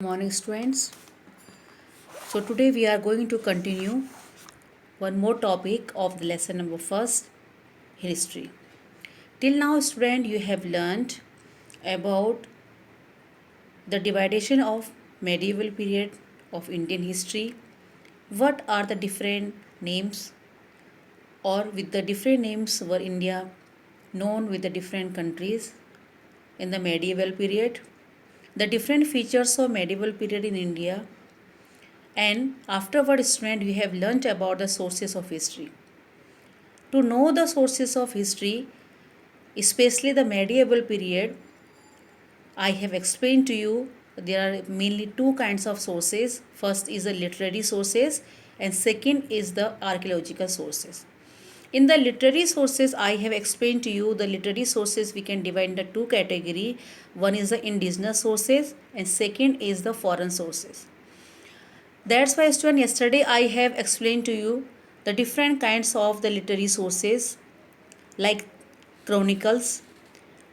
Morning, students. So today we are going to continue one more topic of the lesson number first, history. Till now, student, you have learned about the dividation of medieval period of Indian history. What are the different names, or with the different names were India known with the different countries in the medieval period? The different features of medieval period in India, and afterward, student, we have learnt about the sources of history. To know the sources of history, especially the medieval period, I have explained to you there are mainly two kinds of sources. First is the literary sources, and second is the archaeological sources. In the literary sources, I have explained to you the literary sources we can divide into two category. One is the indigenous sources, and second is the foreign sources. That's why, student, yesterday I have explained to you the different kinds of the literary sources like chronicles,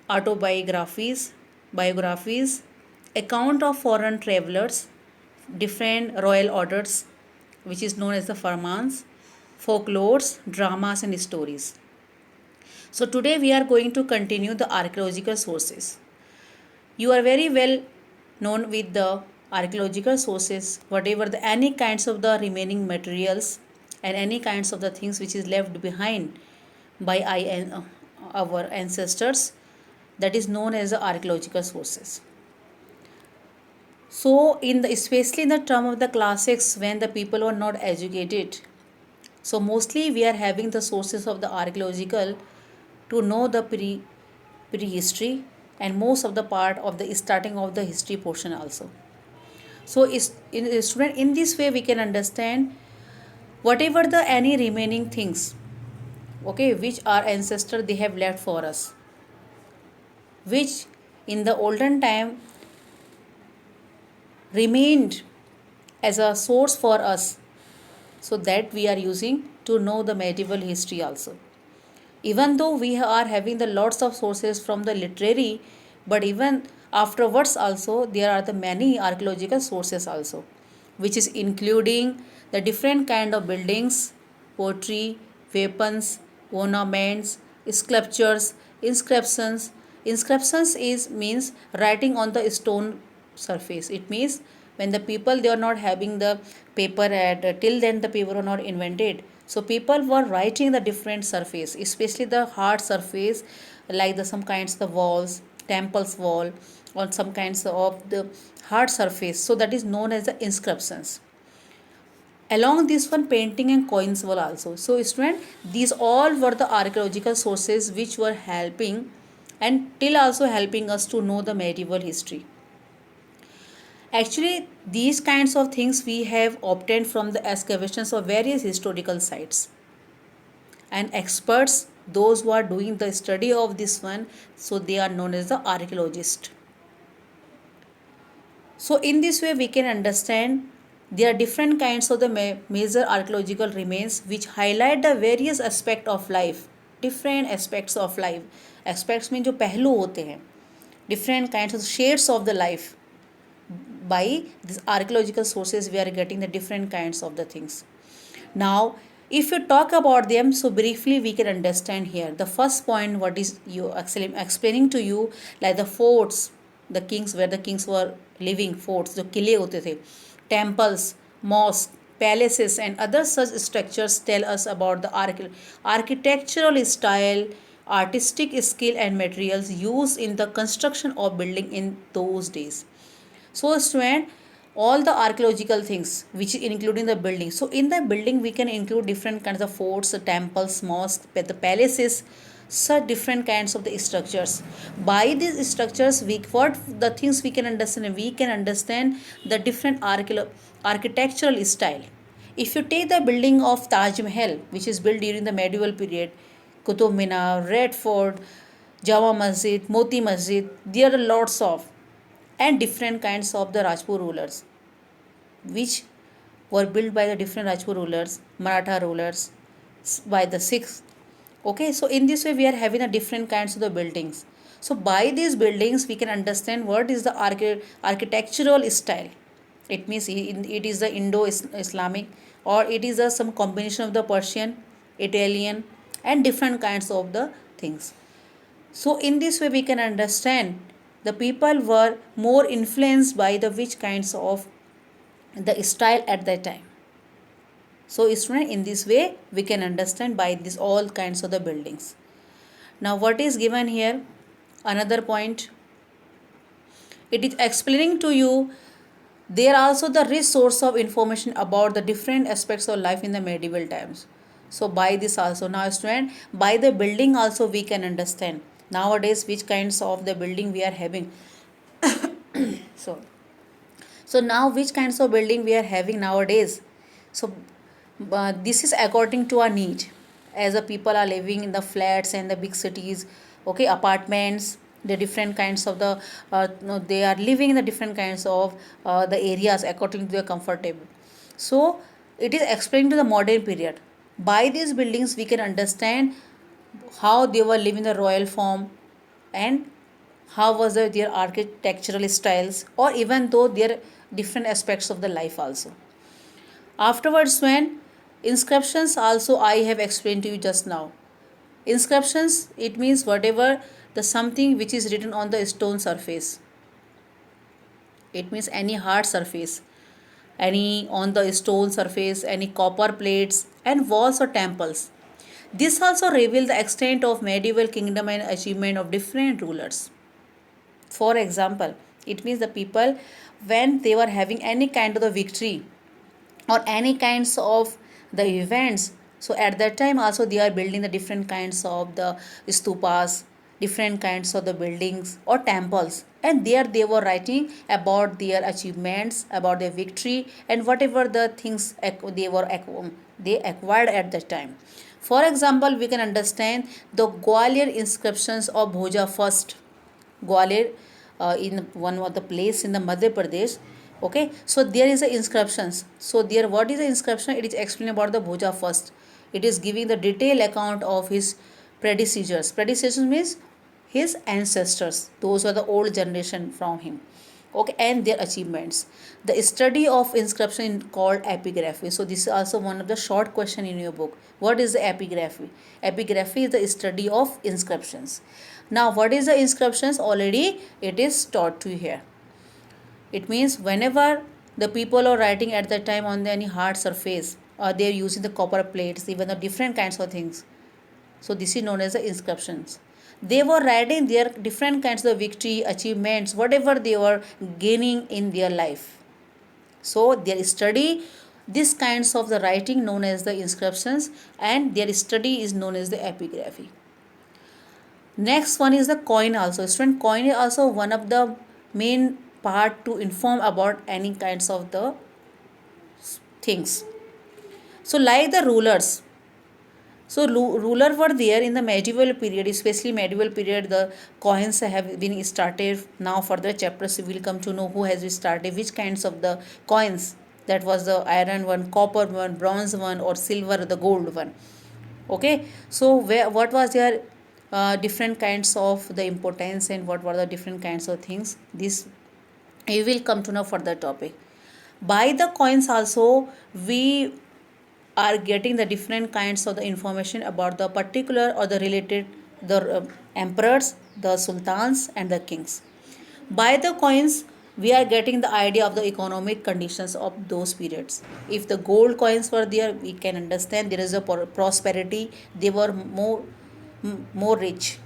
autobiographies, biographies, account of foreign travelers, different royal orders, which is known as the farmans, folklores, dramas, and stories. So today we are going to continue the archaeological sources. You are very well known with the archaeological sources, whatever the any kinds of the remaining materials and any kinds of the things which is left behind by our ancestors, that is known as the archaeological sources. So in the especially in the term of the classics, when the people were not educated, so mostly we are having the sources of the archaeological to know the prehistory and most of the part of the starting of the history portion also. So is in student, in this way we can understand whatever the any remaining things, okay, which our ancestor they have left for us, which in the olden time remained as a source for us, so that we are using to know the medieval history also. Even though we are having the lots of sources from the literary, but even afterwards also there are the many archaeological sources also, which is including the different kind of buildings, pottery, weapons, ornaments, sculptures, inscriptions. Inscriptions is means writing on the stone surface. It means when the people they are not having the paper at till then the paper were not invented, so people were writing the different surface, especially the hard surface, like the some kinds of the walls, temples wall, or some kinds of the hard surface, so that is known as the inscriptions. Along this one, painting and coins were also. So student, these all were the archaeological sources which were helping and till also helping us to know the medieval history. Actually, these kinds of things we have obtained from the excavations of various historical sites. And experts, those who are doing the study of this one, so they are known as the archaeologist. So in this way we can understand there are different kinds of the major archaeological remains which highlight the various aspects of life, different aspects of life. Aspects mean जो पहलू होते हैं, different kinds of shades of the life. By these archaeological sources we are getting the different kinds of the things. Now if you talk about them, so briefly we can understand here. The first point, what is you actually explaining to you, like the forts, the kings, where the kings were living, forts जो किले होते थे, temples, mosques, palaces and other such structures tell us about the architectural style, artistic skill and materials used in the construction of building in those days. So student, all the archaeological things which including the building, so in the building we can include different kinds of forts, temples, mosques, the palaces, such different kinds of the structures. By these structures we what the things we can understand, we can understand the different architectural style. If you take the building of Taj Mahal, which is built during the medieval period, Qutub Minar, Red Fort, Jama Masjid, Moti Masjid, there are lots of and different kinds of the Rajput rulers, which were built by the different Rajput rulers, Maratha rulers, by the Sikhs. Okay, so in this way we are having a different kinds of the buildings. So by these buildings we can understand what is the architectural style. It means it is the Indo-Islamic, or it is some combination of the Persian, Italian, and different kinds of the things. So in this way we can understand the people were more influenced by the which kinds of the style at that time. So student, in this way we can understand by this all kinds of the buildings. Now what is given here? Another point. It is explaining to you they are also the rich source of information about the different aspects of life in the medieval times. So by this also, now student, by the building also we can understand nowadays which kinds of the building we are having. So now which kinds of building we are having nowadays. So this is according to our need, as the people are living in the flats and the big cities, okay, apartments, the different kinds of the no, they are living in the different kinds of the areas according to their comfortable. So it is explained to the modern period. By these buildings we can understand how they were living the royal form, and how was their architectural styles, or even though their different aspects of the life also. Afterwards, when inscriptions also I have explained to you just now. Inscriptions, it means whatever the something which is written on the stone surface. It means any hard surface, any on the stone surface, any copper plates and walls or temples. This also reveals the extent of medieval kingdom and achievement of different rulers. For example, it means the people when they were having any kind of the victory or any kinds of the events, so at that time also they are building the different kinds of the stupas, different kinds of the buildings or temples, and there they were writing about their achievements, about their victory, and whatever the things they acquired at that time. For example, we can understand the Gwalior inscriptions of Bhoja first. Gwalior, in one of the place in the Madhya Pradesh. Okay, so there is a inscriptions. So there, what is the inscription? It is explaining about the Bhoja first. It is giving the detailed account of his predecessors. Predecessors means his ancestors. Those are the old generation from him. Okay, and their achievements. The study of inscription called epigraphy. So this is also one of the short question in your book. What is the epigraphy? Epigraphy is the study of inscriptions. Now what is the inscriptions? Already it is taught to you here. It means whenever the people are writing at that time on any hard surface, or they are using the copper plates, even the different kinds of things. So this is known as the inscriptions. They were writing their different kinds of victory, achievements, whatever they were gaining in their life. So their study, this kinds of the writing known as the inscriptions, and their study is known as the epigraphy. Next one is the coin also. Student, coin is also one of the main part to inform about any kinds of the things. So like the rulers, so ruler were there in the medieval period, especially medieval period. The coins have been started. Now further chapters we will come to know who has started, which kinds of the coins. That was the iron one, copper one, bronze one, or silver, the gold one. Okay, so what was their different kinds of the importance, and what were the different kinds of things. This we will come to know further topic. By the coins also we are getting the different kinds of the information about the particular or the related the emperors, the sultans and the kings. By the coins we are getting the idea of the economic conditions of those periods. If the gold coins were there, we can understand there is a prosperity, they were more rich.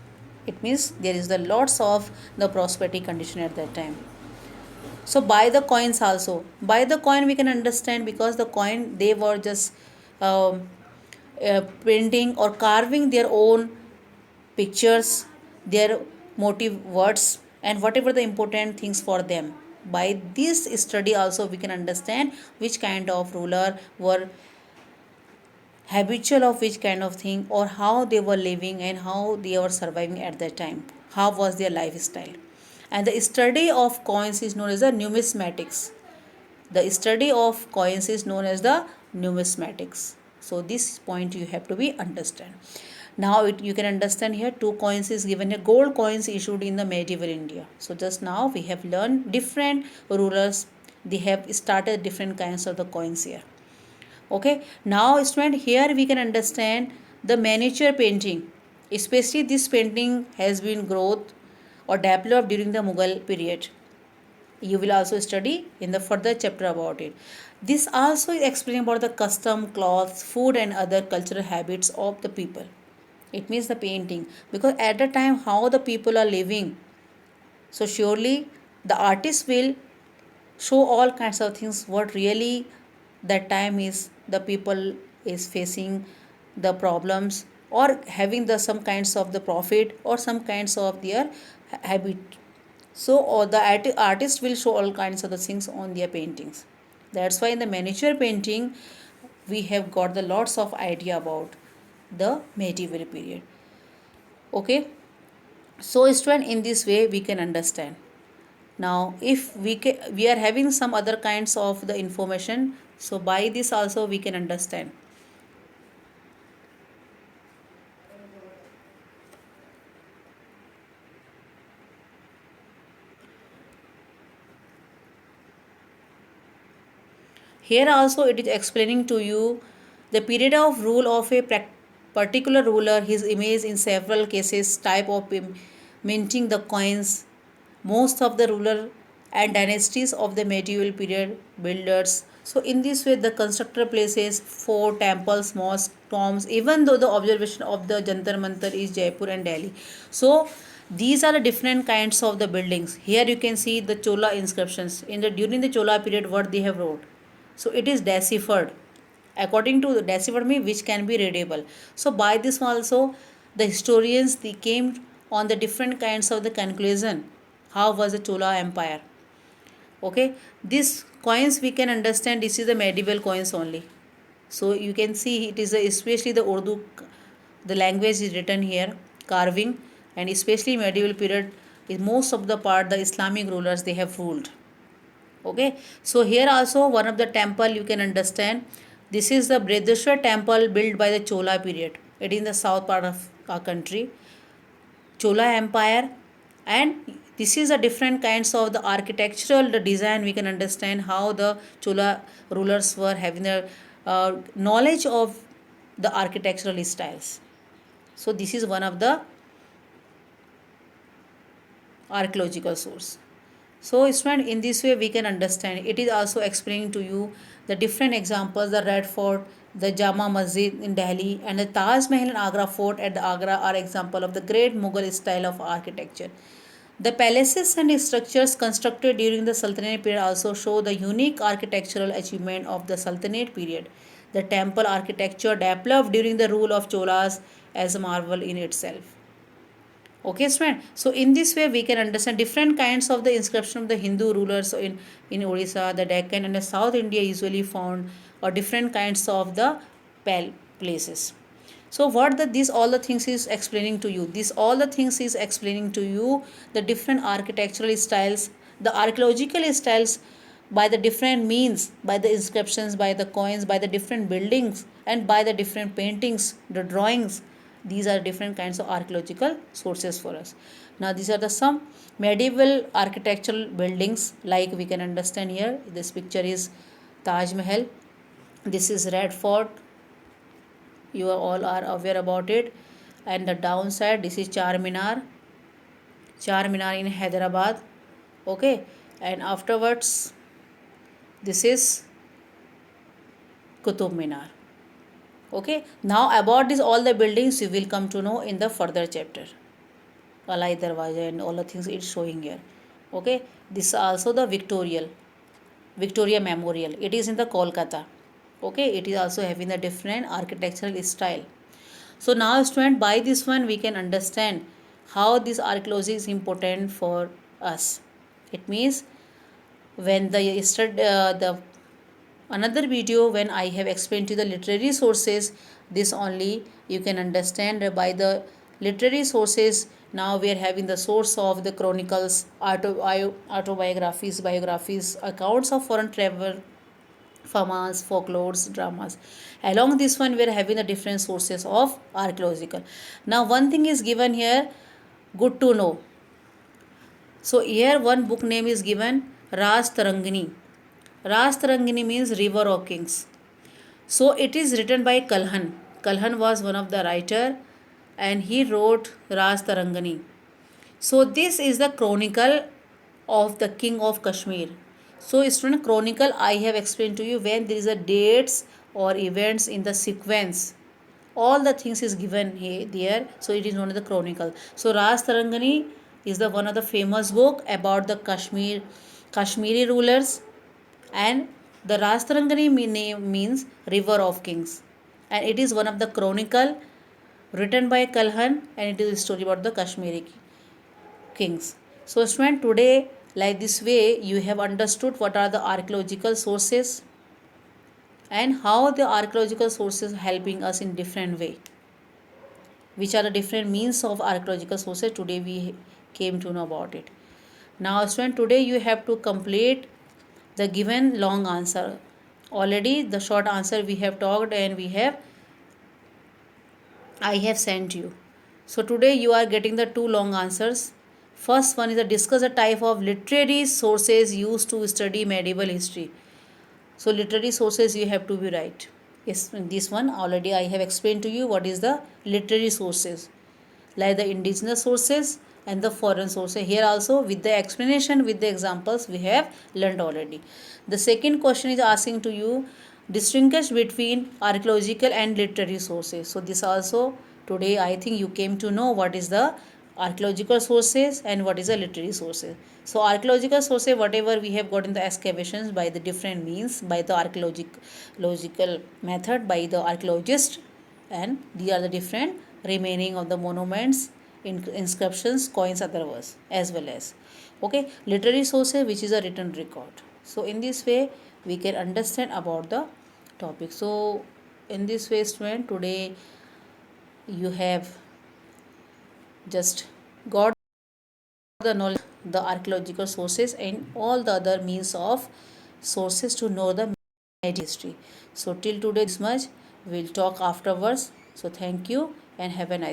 It means there is the lots of the prosperity condition at that time. So by the coins also, by the coin we can understand, because the coin they were just printing or carving their own pictures, their motive words, and whatever the important things for them. By this study also we can understand which kind of ruler were habitual of which kind of thing, or how they were living and how they were surviving at that time, how was their lifestyle. And the study of coins is known as the numismatics. The study of coins is known as the numismatics. So this point you have to be understand. Now you can understand here two coins is given here, gold coins issued in the medieval India. So just now we have learned different rulers, they have started different kinds of the coins here. Okay, now student, here we can understand the miniature painting, especially this painting has been growth or developed during the Mughal period. You will also study in the further chapter about it. This also is explaining about the custom, clothes, food and other cultural habits of the people. It means the painting, because at the time how the people are living, so surely the artist will show all kinds of things what really that time is the people is facing the problems or having the some kinds of the profit or some kinds of their habit. So or the artist will show all kinds of the things on their paintings. That's why in the miniature painting we have got the lots of idea about the medieval period. Okay, so student, in this way we can understand. Now if we are having some other kinds of the information, so by this also we can understand. Here also it is explaining to you the period of rule of a particular ruler, his image in several cases, type of minting the coins, most of the ruler and dynasties of the medieval period builders. So in this way the constructor places fort, temples, mosques, tombs, even though the observation of the Jantar Mantar is Jaipur and Delhi. So these are the different kinds of the buildings. Here you can see the Chola inscriptions in the during the Chola period what they have wrote. So it is deciphered according to the deciphered me which can be readable. So by this also the historians they came on the different kinds of the conclusion how was the Chola empire. Okay, this coins we can understand this is the medieval coins only. So you can see it is especially the Urdu, the language is written here, carving, and especially medieval period is most of the part the Islamic rulers they have ruled. Okay, so here also one of the temple you can understand, this is the Brideshwar temple built by the Chola period. It is in the south part of our country, Chola empire, and this is a different kinds of the architectural the design we can understand how the Chola rulers were having the knowledge of the architectural styles. So this is one of the archaeological source. So student, in this way we can understand. It is also explaining to you the different examples, the Red Fort, the Jama Masjid in Delhi and the Taj Mahal and Agra Fort at the Agra are example of the great Mughal style of architecture. The palaces and structures constructed during the Sultanate period also show the unique architectural achievement of the Sultanate period. The temple architecture developed during the rule of Cholas as a marvel in itself. Okay, student. So in this way, we can understand different kinds of the inscription of the Hindu rulers. So in Odisha, the Deccan, and the South India usually found or different kinds of the places. So what the these all the things is explaining to you. This all the things is explaining to you the different architectural styles, the archaeological styles by the different means, by the inscriptions, by the coins, by the different buildings, and by the different paintings, the drawings. These are different kinds of archaeological sources for us. Now these are the some medieval architectural buildings like we can understand here. This picture is Taj Mahal. This is Red Fort. You all are aware about it. And the downside, this is Charminar. Charminar in Hyderabad. Okay. And afterwards, this is Qutub Minar. Okay, now about this all the buildings you will come to know in the further chapter. Alai Darwaja and all the things it's showing here. Okay, this is also the Victoria Memorial. It is in the Kolkata. Okay, it is also having a different architectural style. So now student, by this one we can understand how this archaeology is important for us. It means when the another video when I have explained to the literary sources, this only you can understand by the literary sources. Now we are having the source of the chronicles, autobiographies, biographies, accounts of foreign travel, Famas, folklores, dramas. Along this one, we are having the different sources of archaeological. Now, one thing is given here, good to know. So here one book name is given Raj Tarangini. Raj Tarangini means River of Kings. So it is written by Kalhan. Kalhan was one of the writer and he wrote Raj Tarangani. So this is the chronicle of the king of Kashmir. So student, chronicle I have explained to you when there is a dates or events in the sequence. All the things is given here there. So it is known as the chronicle. So Raj Tarangani is the one of the famous book about the Kashmiri rulers, and the Rajtarangani name means river of kings, and it is one of the chronicle written by Kalhan, and it is a story about the Kashmiri kings. So student, today like this way you have understood what are the archaeological sources and how the archaeological sources helping us in different way, which are the different means of archaeological sources. Today we came to know about it. Now student, today you have to complete the given long answer. Already the short answer we have talked and I have sent you. So today you are getting the two long answers. First one is to discuss the type of literary sources used to study medieval history. So literary sources you have to be right. Yes, this one already I have explained to you what is the literary sources, like the indigenous sources and the foreign sources. Here also with the explanation, with the examples we have learned already. The second question is asking to you distinguish between archaeological and literary sources. So this also today I think you came to know what is the archaeological sources and what is the literary sources. So archaeological sources, whatever we have got in the excavations by the different means, by the archaeological method, by the archaeologist, and these are the different remaining of the monuments, inscriptions, coins, otherwise as well as okay literary sources, which is a written record. So in this way we can understand about the topic. So in this way student, today you have just got the knowledge, the archaeological sources and all the other means of sources to know the history. So till today this much, we'll talk afterwards. So thank you and have a nice